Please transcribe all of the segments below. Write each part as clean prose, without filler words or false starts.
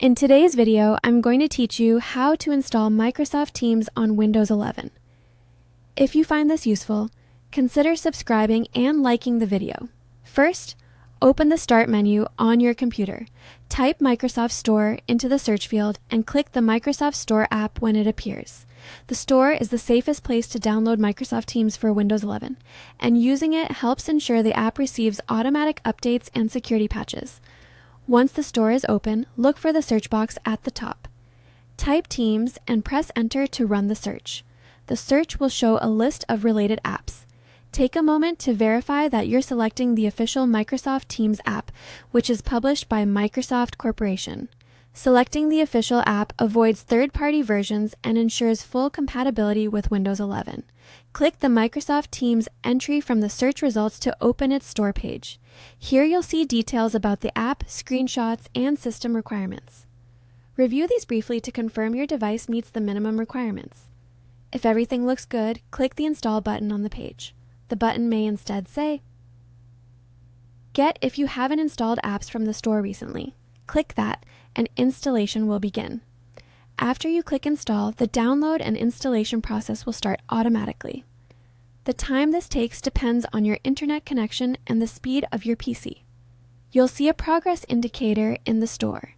In today's video, I'm going to teach you how to install Microsoft Teams on Windows 11. If you find this useful, consider subscribing and liking the video. First, open the Start menu on your computer. Type Microsoft Store into the search field and click the Microsoft Store app when it appears. The store is the safest place to download Microsoft Teams for Windows 11, and using it helps ensure the app receives automatic updates and security patches. Once the store is open, look for the search box at the top. Type Teams and press Enter to run the search. The search will show a list of related apps. Take a moment to verify that you're selecting the official Microsoft Teams app, which is published by Microsoft Corporation. Selecting the official app avoids third-party versions and ensures full compatibility with Windows 11. Click the Microsoft Teams entry from the search results to open its store page. Here you'll see details about the app, screenshots, and system requirements. Review these briefly to confirm your device meets the minimum requirements. If everything looks good, click the Install button on the page. The button may instead say, Get if you haven't installed apps from the store recently. Click that, and installation will begin. After you click Install, the download and installation process will start automatically. The time this takes depends on your internet connection and the speed of your PC. You'll see a progress indicator in the store.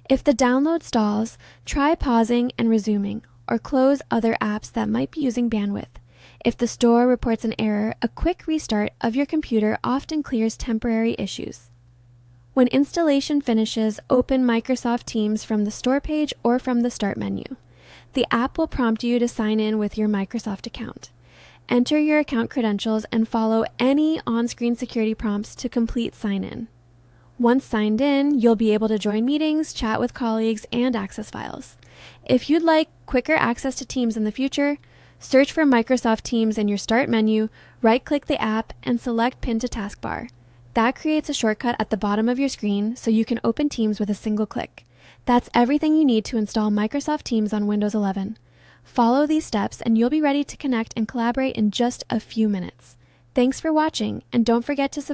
If the download stalls, try pausing and resuming, or close other apps that might be using bandwidth. If the store reports an error, a quick restart of your computer often clears temporary issues. When installation finishes, open Microsoft Teams from the Store page or from the Start menu. The app will prompt you to sign in with your Microsoft account. Enter your account credentials and follow any on-screen security prompts to complete sign-in. Once signed in, you'll be able to join meetings, chat with colleagues, and access files. If you'd like quicker access to Teams in the future, search for Microsoft Teams in your Start menu, right-click the app, and select Pin to Taskbar. That creates a shortcut at the bottom of your screen so you can open Teams with a single click. That's everything you need to install Microsoft Teams on Windows 11. Follow these steps and you'll be ready to connect and collaborate in just a few minutes. Thanks for watching, and don't forget to subscribe.